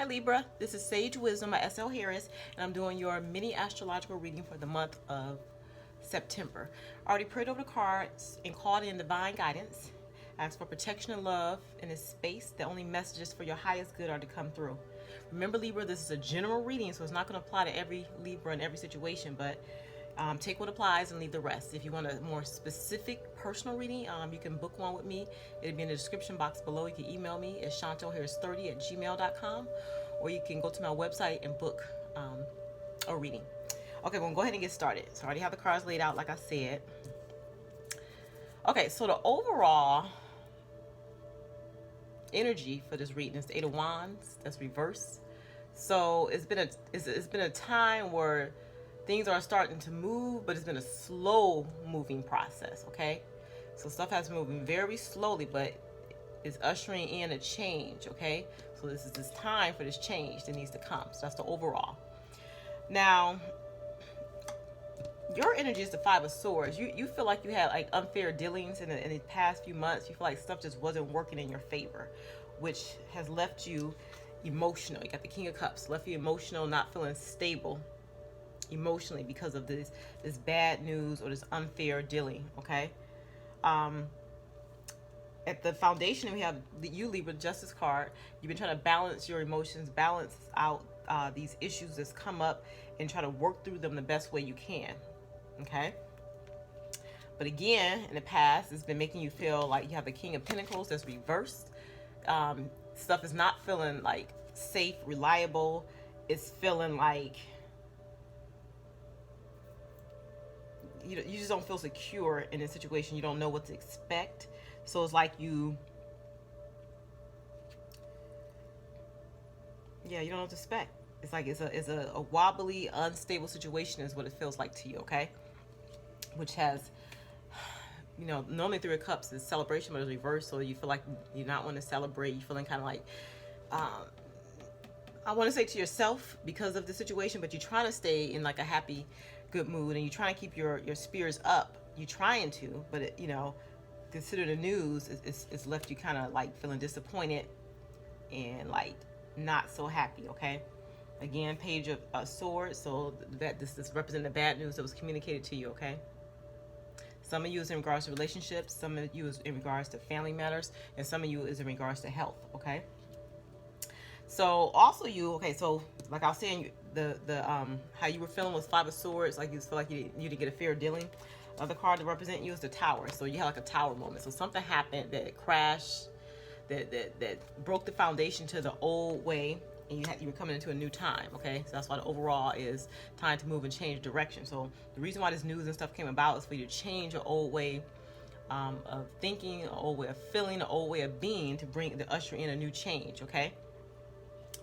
Libra, this is Sage Wisdom by SL Harris, and I'm doing your mini astrological reading for the month of September. I already prayed over the cards and called in divine guidance. Ask for protection and love in this space. The only messages for your highest good are to come through. Remember, Libra, this is a general reading, so it's not going to apply to every Libra in every situation, but take what applies and leave the rest. If you want a more specific personal reading, you can book one with me. It'll be in the description box below. You can email me at shonlharris30@gmail.com, or you can go to my website and book a reading. Okay, we're going to go ahead and get started. So I already have the cards laid out like I said. Okay, so the overall energy for this reading is the Eight of Wands. That's reversed. So it's been a time where things are starting to move, but it's been a slow moving process, okay? So stuff has been moving very slowly, but it's ushering in a change, okay? So this is this time for this change that needs to come. So that's the overall. Now, your energy is the Five of Swords. You feel like you had like unfair dealings in the past few months. You feel like stuff just wasn't working in your favor, which has left you emotional. You got the King of Cups, left you emotional, not feeling stable emotionally because of this bad news or this unfair dealing, okay? At the foundation, we have you, Libra, Justice card. You've been trying to balance your emotions, balance out these issues that's come up, and try to work through them the best way you can, okay? But again, in the past, it's been making you feel like you have the King of Pentacles that's reversed. Stuff is not feeling like safe, reliable. It's feeling like you just don't feel secure in this situation. You don't know what to expect. So it's like you don't know what to expect. It's like it's a wobbly, unstable situation is what it feels like to you, okay? Which has, normally Three of Cups is celebration, but it's reversed. So you feel like you not want to celebrate. You're feeling kind of like, I want to say to yourself because of the situation, but you're trying to stay in like a happy, good mood, and you're trying to keep your spirits up. You're trying to, but it, consider the news it's left you kind of like feeling disappointed and like not so happy, okay? Again, Page of Swords, so that this is representing the bad news that was communicated to you, okay? Some of you is in regards to relationships, some of you is in regards to family matters, and some of you is in regards to health, okay? So also so like I was saying, the how you were feeling was Five of Swords, like you feel like you didn't get a fair dealing. Other card to represent you is the Tower. So you had like a tower moment. So something happened that crashed, that broke the foundation to the old way, and you were coming into a new time, okay? So that's why the overall is time to move and change direction. So the reason why this news and stuff came about is for you to change your old way of thinking, an old way of feeling, an old way of being, to usher in a new change, okay?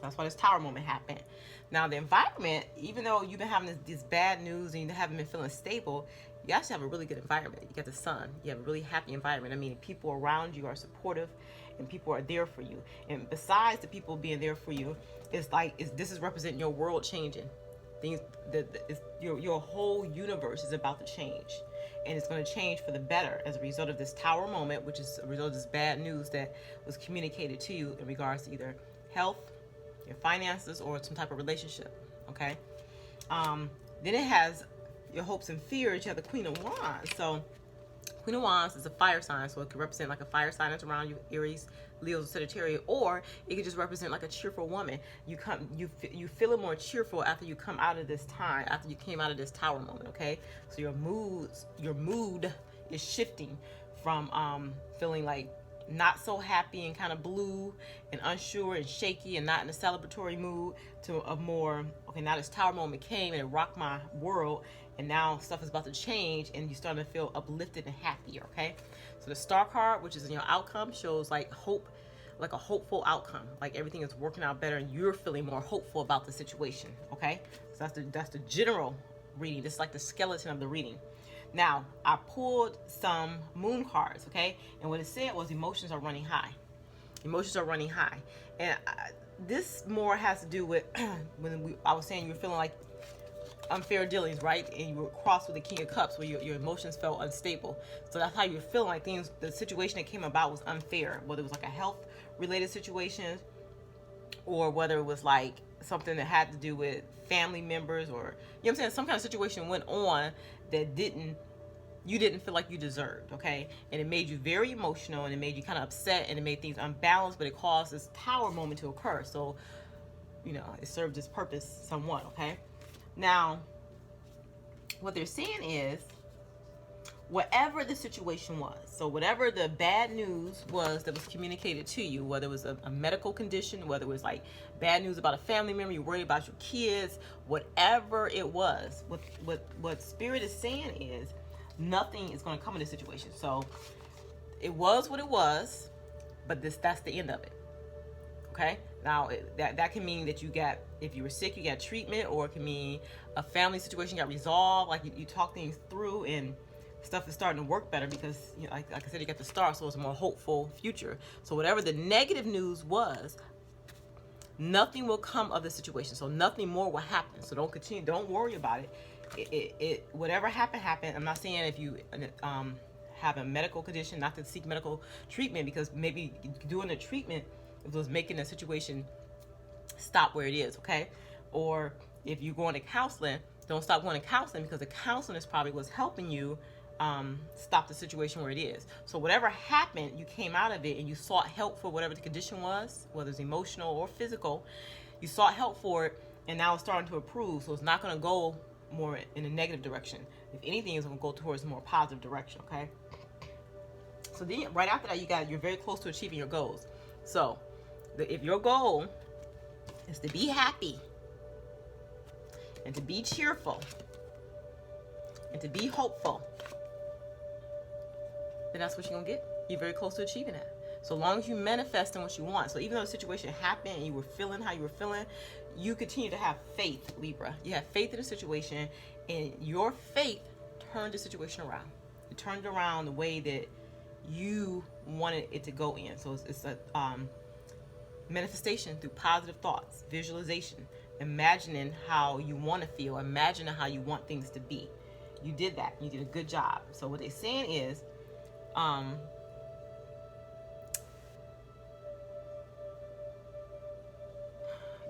That's why this Tower moment happened. Now the environment, even though you've been having this bad news and you haven't been feeling stable, you actually have a really good environment. You got the sun. You have a really happy environment. I mean, people around you are supportive and people are there for you. And besides the people being there for you, this is representing your world changing. Things your whole universe is about to change. And it's going to change for the better as a result of this Tower moment, which is a result of this bad news that was communicated to you in regards to either health, your finances, or some type of relationship, okay? Then it has your hopes and fears. You have the Queen of Wands. So Queen of Wands is a fire sign, so it could represent like a fire sign that's around you, Aries, Leo, Sagittarius, or it could just represent like a cheerful woman. You feeling more cheerful after you come out of this time, after you came out of this Tower moment, okay? So your mood is shifting from feeling like not so happy and kind of blue and unsure and shaky and not in a celebratory mood to a more, okay, now this Tower moment came and it rocked my world, and now stuff is about to change and you're starting to feel uplifted and happier, okay? So the Star card, which is in your outcome, shows like hope, like a hopeful outcome, like everything is working out better and you're feeling more hopeful about the situation, okay? So that's the general reading. This is like the skeleton of the reading. Now, I pulled some moon cards, okay? And what it said was emotions are running high. Emotions are running high. And this more has to do with when I was saying you were feeling like unfair dealings, right? And you were crossed with the King of Cups where your emotions felt unstable. So that's how you were feeling like the situation that came about was unfair, whether it was like a health related situation or whether it was like something that had to do with family members, or, you know what I'm saying, some kind of situation went on that you didn't feel like you deserved, okay? And it made you very emotional, and it made you kind of upset, and it made things unbalanced, but it caused this tower moment to occur. So, you know, it served its purpose somewhat, okay? Now, what they're saying is, whatever the situation was, so whatever the bad news was that was communicated to you, whether it was a medical condition, whether it was like bad news about a family member, you're worried about your kids, whatever it was, what Spirit is saying is, nothing is going to come in this situation. So it was what it was, but that's the end of it. Okay? Now, that can mean that if you were sick, you got treatment, or it can mean a family situation got resolved, like you talk things through and stuff is starting to work better because, you know, like I said, you got the star, so it's a more hopeful future. So whatever the negative news was, nothing will come of the situation. So nothing more will happen. So don't worry about it. It whatever happened. I'm not saying if you have a medical condition not to seek medical treatment, because maybe doing the treatment was making the situation stop where it is, okay? Or if you're going to counseling, don't stop going to counseling, because the counseling is probably what's helping you stop the situation where it is. So whatever happened, you came out of it and you sought help for whatever the condition was, whether it's emotional or physical. You sought help for it, and now it's starting to improve. So it's not going to go more in a negative direction. If anything, it's going to go towards a more positive direction, okay? So then right after that, you're very close to achieving your goals. So if your goal is to be happy and to be cheerful and to be hopeful, then that's what you're going to get. You're very close to achieving that. So long as you manifest in what you want. So even though the situation happened and you were feeling how you were feeling, you continue to have faith, Libra. You have faith in the situation, and your faith turned the situation around. It turned around the way that you wanted it to go in. So it's a manifestation through positive thoughts, visualization, imagining how you want to feel, imagining how you want things to be. You did that. You did a good job. So what they're saying is,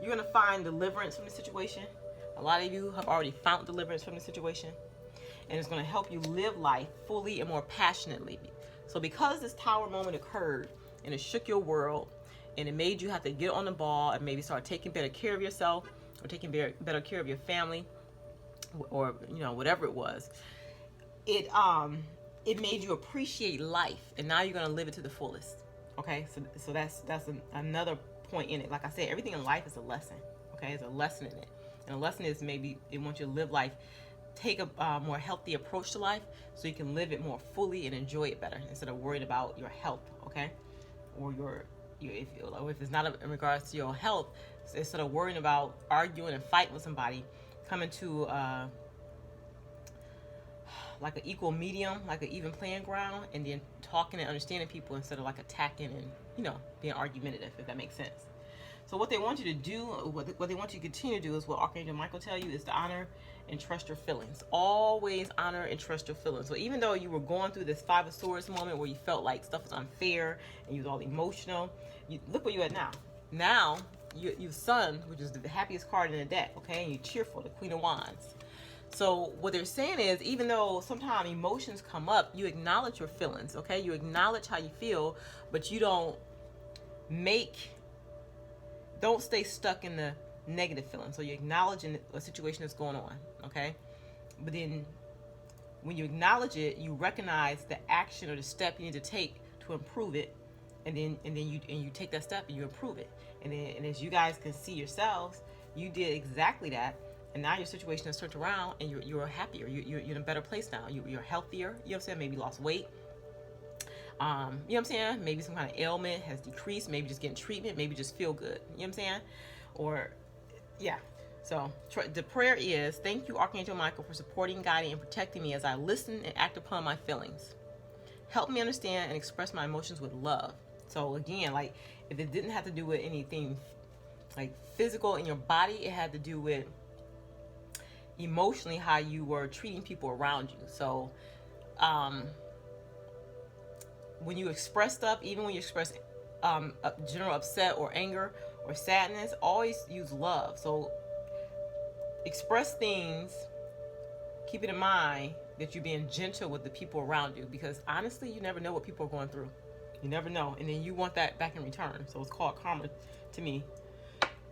you're going to find deliverance from the situation. A lot of you have already found deliverance from the situation, and it's going to help you live life fully and more passionately. So because this tower moment occurred and it shook your world, and it made you have to get on the ball and maybe start taking better care of yourself, or taking better care of your family, or, you know, whatever it was, it made you appreciate life, and now you're going to live it to the fullest. Okay, so that's another point in it. Like I said, everything in life is a lesson. Okay, there's a lesson in it, and a lesson is maybe it wants you to live life, take a more healthy approach to life, so you can live it more fully and enjoy it better instead of worried about your health. Okay, or if it's not in regards to your health, instead of worrying about arguing and fighting with somebody, coming to like an equal medium, like an even playing ground, and then talking and understanding people instead of like attacking and, you know, being argumentative, if that makes sense. So what they want you to do, what they want you to continue to do, is what Archangel Michael tell you, is to honor and trust your feelings. Always honor and trust your feelings. So even though you were going through this Five of Swords moment where you felt like stuff was unfair and you was all emotional, look where you're at now. Now you Sun, which is the happiest card in the deck, okay, and you're cheerful, the Queen of Wands. So what they're saying is, even though sometimes emotions come up, you acknowledge your feelings, okay? You acknowledge how you feel, but you don't stay stuck in the negative feeling. So you're acknowledging a situation that's going on, okay? But then when you acknowledge it, you recognize the action or the step you need to take to improve it, and then you take that step and you improve it. And as you guys can see yourselves, you did exactly that. And now your situation has turned around, and you're happier. You're in a better place now. You're healthier. You know what I'm saying? Maybe lost weight. You know what I'm saying? Maybe some kind of ailment has decreased. Maybe just getting treatment. Maybe just feel good. You know what I'm saying? Or, yeah. So the prayer is, thank you, Archangel Michael, for supporting, guiding, and protecting me as I listen and act upon my feelings. Help me understand and express my emotions with love. So again, like, if it didn't have to do with anything like physical in your body, it had to do with emotionally how you were treating people around you. So when you express stuff, even when you express general upset or anger or sadness, always use love. So express things, keep it in mind that you're being gentle with the people around you, because honestly, you never know what people are going through. You never know. And then you want that back in return. So it's called karma to me.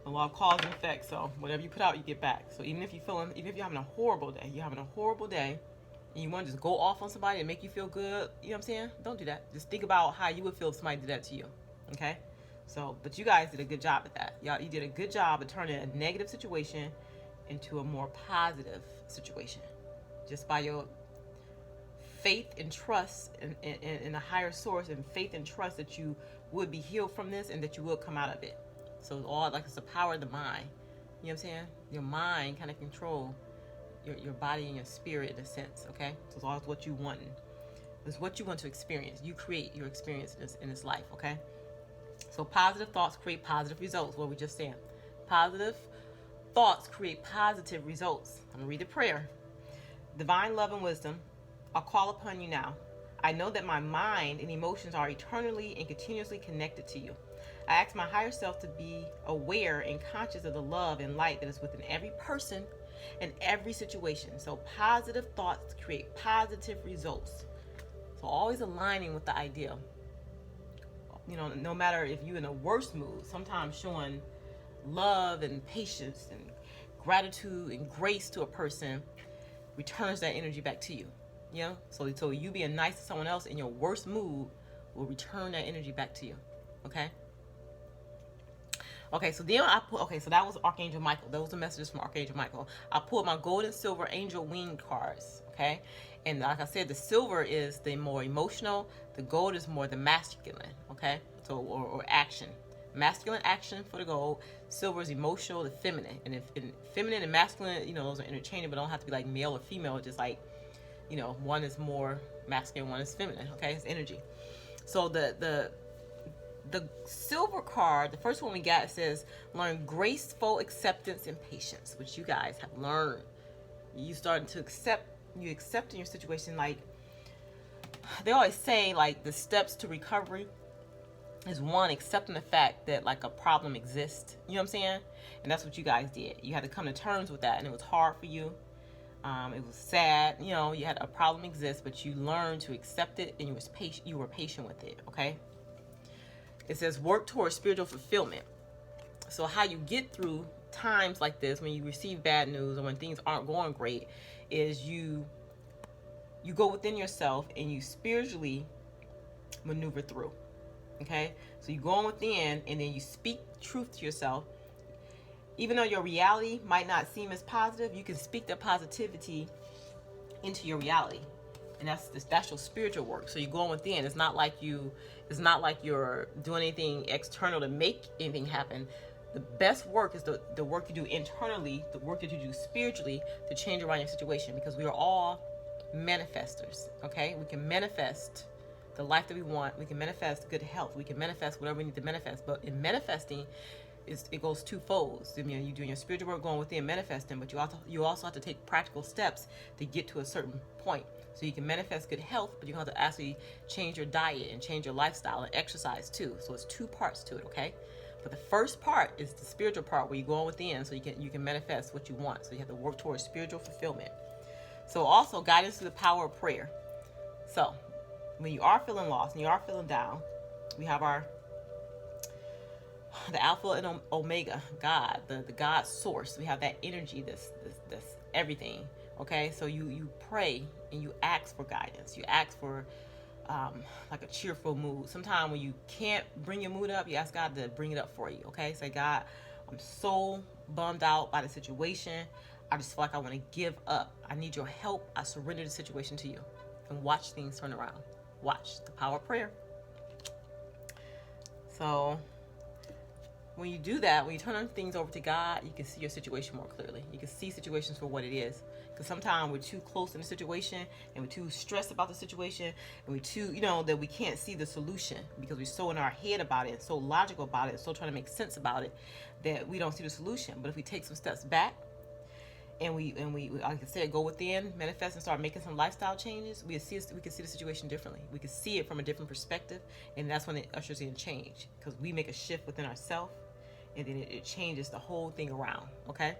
A lot of cause and effect. So whatever you put out, you get back. So even if you're having a horrible day, and you want to just go off on somebody and make you feel good, you know what I'm saying? Don't do that. Just think about how you would feel if somebody did that to you. Okay? So, but you guys did a good job at that. Y'all, you did a good job of turning a negative situation into a more positive situation. Just by your faith and trust in a higher source, and faith and trust that you would be healed from this and that you will come out of it. So it's all like, it's the power of the mind. You know what I'm saying? Your mind kind of control your body and your spirit in a sense, okay? So it's always what you want. It's what you want to experience. You create your experience in this life, okay? So positive thoughts create positive results, what we just said. Positive thoughts create positive results. I'm going to read the prayer. Divine love and wisdom, I'll call upon you now. I know that my mind and emotions are eternally and continuously connected to you. I ask my higher self to be aware and conscious of the love and light that is within every person and every situation. So positive thoughts create positive results. So always aligning with the ideal. You know, no matter if you're in a worse mood, sometimes showing love and patience and gratitude and grace to a person returns that energy back to you. You know, so you being nice to someone else in your worst mood will return that energy back to you. Okay. Okay, so then so that was Archangel Michael. Those were messages from Archangel Michael. I pulled my gold and silver angel wing cards, okay? And like I said, the silver is the more emotional, the gold is more the masculine, okay? So, or action. Masculine action for the gold, silver is emotional, the feminine. And if feminine and masculine, you know, those are interchangeable, don't have to be like male or female, just like, you know, one is more masculine, one is feminine, okay? It's energy. So the silver card, the first one we got, says learn graceful acceptance and patience, which you guys have learned. You starting to accept in your situation. Like they always say, like the steps to recovery is one, accepting the fact that like a problem exists. You know what I'm saying? And that's what you guys did. You had to come to terms with that, and it was hard for you. It was sad. You know, you had a problem exist, but you learned to accept it, and you were patient with it. Okay. It says work towards spiritual fulfillment. So how you get through times like this, when you receive bad news or when things aren't going great, is you go within yourself and you spiritually maneuver through. Okay? So you go on within and then you speak truth to yourself. Even though your reality might not seem as positive, you can speak that positivity into your reality. And that's your spiritual work. So you go on within. It's not like you're doing anything external to make anything happen. The best work is the work you do internally, the work that you do spiritually to change around your situation, because we are all manifestors, okay? We can manifest the life that we want. We can manifest good health. We can manifest whatever we need to manifest. But in manifesting, it goes twofold. I mean, you're doing your spiritual work, going within, manifesting, but you also have to take practical steps to get to a certain point. So you can manifest good health, but you have to actually change your diet and change your lifestyle and exercise too. So it's two parts to it, okay? But the first part is the spiritual part, where you go on within so you can manifest what you want. So you have to work towards spiritual fulfillment. So also guidance through the power of prayer. So when you are feeling lost and you are feeling down, we have the Alpha and Omega, God, the God source. We have that energy, this everything. Okay, so you pray and you ask for guidance. You ask for like a cheerful mood. Sometimes when you can't bring your mood up, you ask God to bring it up for you. Okay, say, God, I'm so bummed out by the situation. I just feel like I want to give up. I need your help. I surrender the situation to you, and watch things turn around. Watch the power of prayer. So when you do that, when you turn things over to God, you can see your situation more clearly. You can see situations for what it is. Because sometimes we're too close in the situation, and we're too stressed about the situation, and we're too, that we can't see the solution because we're so in our head about it, so logical about it, so trying to make sense about it, that we don't see the solution. But if we take some steps back, and we like I said, go within, manifest, and start making some lifestyle changes, we can see the situation differently. We can see it from a different perspective, and that's when it ushers in change, because we make a shift within ourselves, and then it changes the whole thing around. Okay.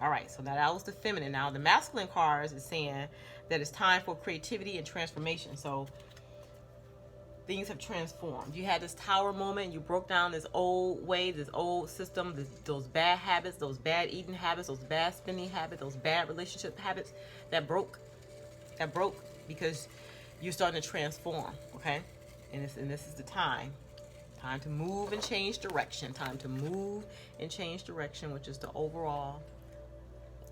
All right, so now that was the feminine. Now the masculine cards is saying that it's time for creativity and transformation. So things have transformed. You had this tower moment. You broke down this old way, this old system, those bad habits, those bad eating habits, those bad spending habits, those bad relationship habits that broke. Because you're starting to transform. Okay, and this is the time. Time to move and change direction. Time to move and change direction, which is the overall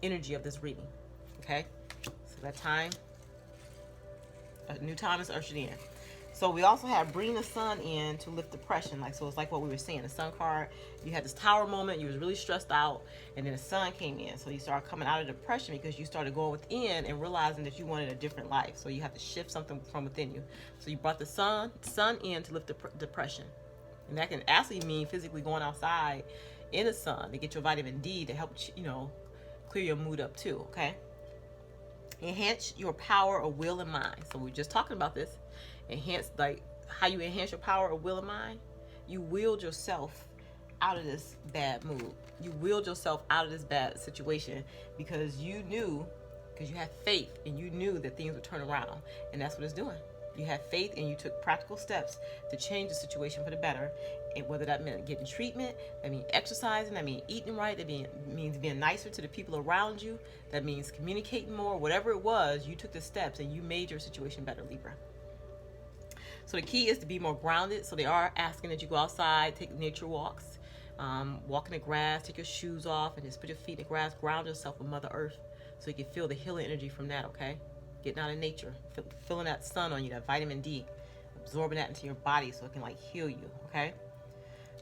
energy of this reading. Okay, so that time, a new time is ushered in. So we also have bring the sun in to lift depression. Like, so it's like what we were saying, the sun card, you had this tower moment, you was really stressed out, and then the sun came in. So you started coming out of depression because you started going within and realizing that you wanted a different life. So you have to shift something from within you. So you brought the sun in to lift depression. And that can actually mean physically going outside in the sun to get your vitamin D to help, clear your mood up too. Okay. Enhance your power of will and mind. So we're just talking about this. Enhance, like how you enhance your power of will and mind. You willed yourself out of this bad mood. You willed yourself out of this bad situation because you had faith and you knew that things would turn around. And that's what it's doing. You had faith and you took practical steps to change the situation for the better. And whether that meant getting treatment, that means exercising, that means eating right, that means being nicer to the people around you, that means communicating more, whatever it was, you took the steps and you made your situation better, Libra. So the key is to be more grounded. So they are asking that you go outside, take nature walks, walk in the grass, take your shoes off and just put your feet in the grass, ground yourself with Mother Earth so you can feel the healing energy from that, okay? Getting out of nature, feeling that sun on you, that vitamin D, absorbing that into your body so it can like heal you, okay?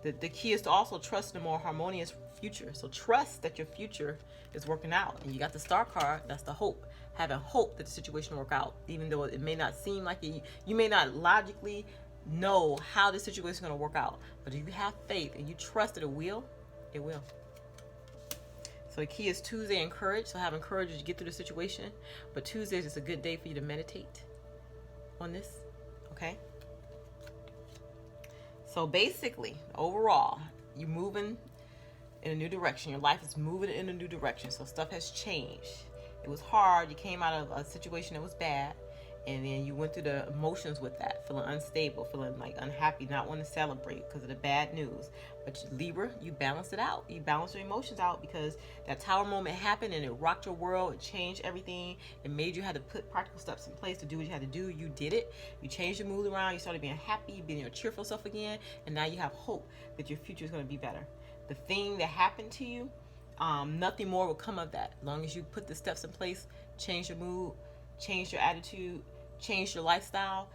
The key is to also trust in a more harmonious future. So trust that your future is working out. And you got the star card, that's the hope. Having hope that the situation will work out. Even though it may not seem like it, you may not logically know how the situation is going to work out. But if you have faith and you trust that it will, it will. So the key is Tuesday and courage. So having courage as you get through the situation. But Tuesday is just a good day for you to meditate on this, okay? So basically, overall, you're moving in a new direction. Your life is moving in a new direction. So stuff has changed. It was hard. You came out of a situation that was bad. And then you went through the emotions with that. Feeling unstable, feeling like unhappy, not wanting to celebrate because of the bad news. But Libra, you balanced it out. You balanced your emotions out because that tower moment happened and it rocked your world. It changed everything. It made you have to put practical steps in place to do what you had to do. You did it. You changed your mood around. You started being happy, being your cheerful self again. And now you have hope that your future is going to be better. The thing that happened to you, nothing more will come of that. As long as you put the steps in place, change your mood, change your attitude, change your lifestyle,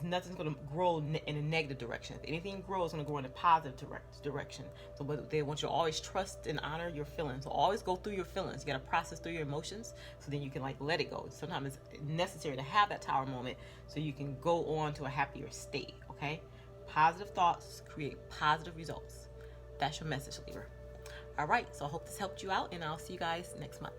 nothing's going to grow in a negative direction. If anything grows, it's going to grow in a positive direction. So they want you to always trust and honor your feelings. So always go through your feelings. You got to process through your emotions so then you can like let it go. Sometimes it's necessary to have that tower moment so you can go on to a happier state, okay? Positive thoughts create positive results. That's your message, Libra. All right, so I hope this helped you out, and I'll see you guys next month.